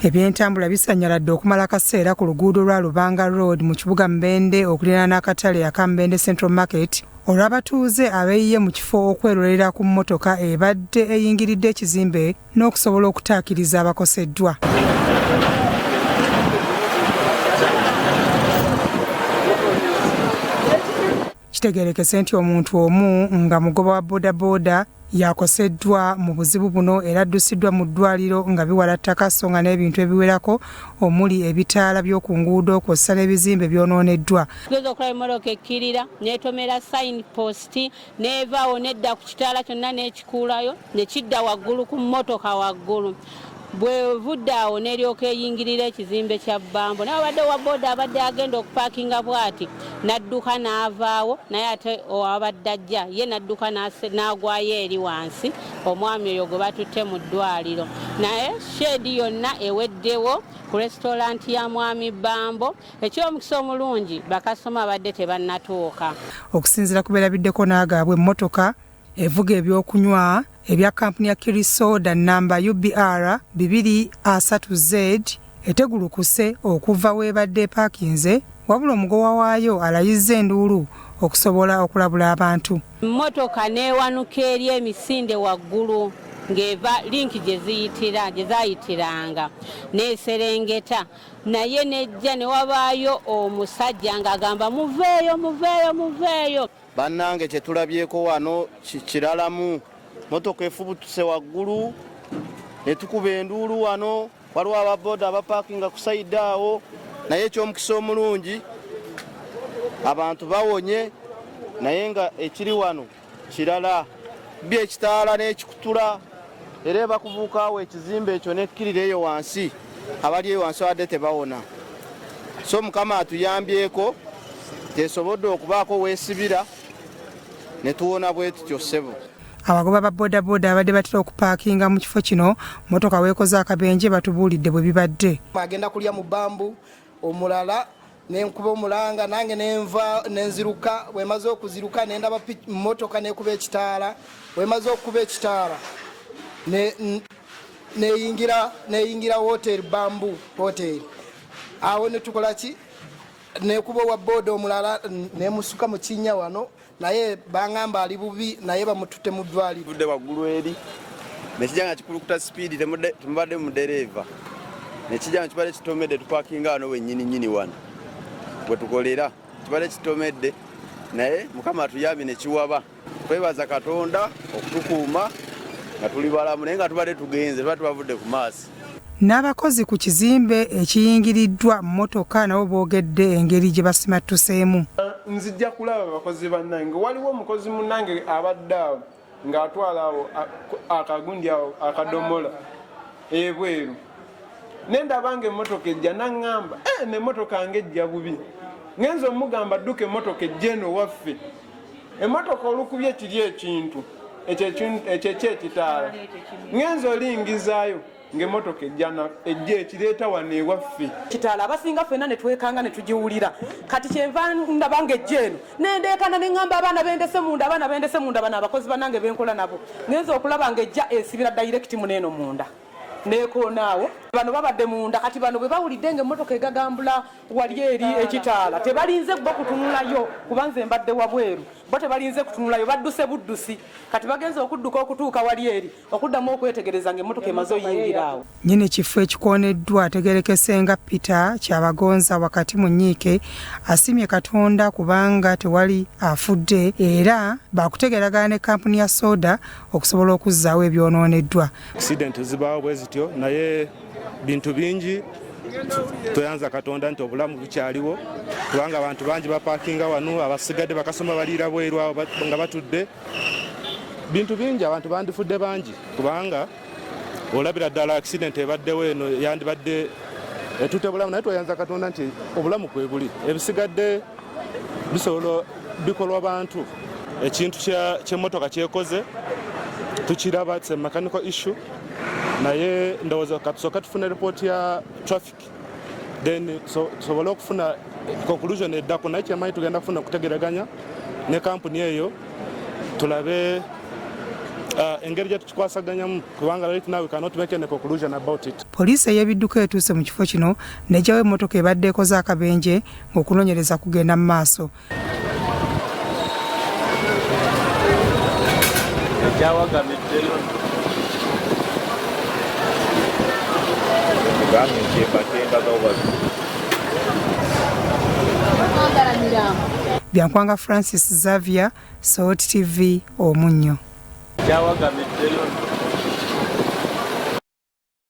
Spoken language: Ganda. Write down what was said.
Ebyentambula bisanyaladde okumala akaseera ku luguudo lwa Lubanga Road mu kibuga Mbende okuliraana n'akatale aka Mbende Central Market olw'abatuuze abeeyiye mu kifo okwerolera ku mmotoka ebadde eyingiridde ekizimbe n'okusobola okutaakiriza abakoseddwa. Kitegeerekese nti omuntu omu nga mugoba wa bodaboda yakoseddwa mu buzibu buno era addusiddwa mu ddwaliro nga biwala ttaka so nga n'ebintu ebiwerako omuli ebitaala by'oku nguudo kw'ossa n'ebizimbe byonooneddwa. Tugeza okulaba emmotoka ekkirira n'etomera sign post n'evaawo n'edda ku kitaala kyonna n'ekikuulayo ne kidda waggulu ku mmotoka waggulu. Bwe vudde awo n'eryoka eyingirira ekizimbe kya Bambo n'abadde wa booda abadde agenda okupaakinga bw'ati n'adduka n'avaawo naye ate abadde ajja ye n'adduka n'agwayo eri wansi omwami oyo gwe batutte mu ddwaliro. Naye sheedi yonna eweddewo ku restauranti ya mwami Bambo. Eky'omukisa omulungi bakasitoma abadde tebannatuuka. Okusinziira ku beerabiddeko n'agaabwe emmotoka evuga ebyokunywa ebya kampuni ya Kirisoda namba UBR 230Z etegulukuse okuva weebadde paakinze wabula omugowa waayo alayizza enduulu okusobola okulabula abantu. Emmotoka n'ewanuka eri emisinde waggulu ng'eva linki gye zaayitiranga n'eserengeta naye nejja ne wabaayo omusajja ng'agamba muveeyo. Bannange kye tulabyeko wano kiralamu motoka efubutuse waggulu ne tukuba enduulu wano waliwo ababoda abapaakinga ku sayidi awo naye eky'omukisa omulungi abantu bawonye naye nga ekiri wano kirala ekitaala n'ekikutula era bakuvuuka awo ekizimbe ekyo nekkirira eyo wansi abali eyo wansi wadde tebawona. So Mukama atuyambyeko tesobodde okubaako weesibira ne tuwona bwe tutyo ssebo. Abagoba ba bodaboda abadde batera okupaakinga mu kifo kino mmotoka weekoze akabenje batubuulidde bwe bibadde. Agenda kulya mu Bambu omulala nenkuba omulanga nange nenziruka bwemaze okuziruka nendaba mmotoka nekuba ekitaala bwemaze okukuba ekitaala neyingira hotel Bambu hotel awo netukola ki nekuba wa boda omulala nemusuka mu kinnya wano naye bangamba ali bubi naye bamututte mu ddwaliro. Tudde waggulu eri nekijanga kikulukuta speed temubadde mu dereva nekijanga kibadde kitomedde tupaakinga wano wennyini wano bwe tukolera kibadde kitomedde naye Mukama atuyambye nekiwaba. Twebaza Katonda okutukuuma nga tuli balamu naye nga tubadde tugenze tuba tubavudde ku maaso. N'abakozi ku kizimbe ekiyingiriddwa mmotoka nabo boogedde engeri gye basimattuseemu. Nzijja kulaba abakozi bannange waliwo omukozi munnange abadde awo ng'atwala awo akagundi awo akadomola ebweru nendabanga emmotoka ejja naŋŋamba n'emmotoka nge ejja bubi ngenza omugamba dduka emmotoka ejjeno waffe emmotoka olukubye kiri ekintu ekyo ekyekitaala ngenza olingizaayo ng'emmotoka ejja ekireeta wano ewaffe kitaala abasinga ffenna ne twekanga ne tugiwulira kati kyenva ndabanga ejjeeno nendeekana ne ŋŋamba abaana bendese munda bano abakozi bannange benkola nabo ngenza okulaba ng'ejja esibira dayirekiti muneeno munda neekoonaawo bano babadde munda kati bano bwe bawulidde ng'emmotoka egagambula wali eri ekitaala tebalinze bo kutunulayo kubanze mbadde wabweru bo tebalinze kutunulayo badduse buddusi kati bagenze okudduka okutuuka wali eri okuddamu okwetegereza ng'emmotoka emaze oyingira awo. Nnyini ekifo ekikooneddwa ategerekese nga Peter Kyabagonza wakati mu nnyiike asimye Katonda kubanga tewali afudde era baakutegeragana ne kampuni ya soda okusobola okuzzaawo ebyonooneddwa. Accident zibaawo bwe zityo naye bintu bingi toyanza Katonda nti obulamu bukyaliwo kubanga abantu bangi bapaakinga wano abasigadde bakasoma baliira bweru awo nga batudde bintu bingi abantu bandifudde bangi kubanga olabira ddala accident ebaddewo eno yandibadde etutte bulamu naye toyanza Katonda nti obulamu kwe buli ebisigadde bisobola bikolwa bantu ekintu ky'emmotoka kyekoze tukiraba it's a mechanical issue naye ndowooza katusooka tufuna report ya traffic then tusobole okufuna conclusion eddako naye kyamaanyi tugenda kufuna okutegeraganya ne kampuni eyo tulabe engeri gye tukikwasaganyamu kubanga right now we cannot make any conclusion about it. Poliisi ey'ebidduka etuuse mu kifo kino n'egyawo emmotoka ebadde ekoze akabenje ng'okunoonyereza kugenda mu maaso. Byankwanga Francis Xavier, Salt TV, Omunnyo.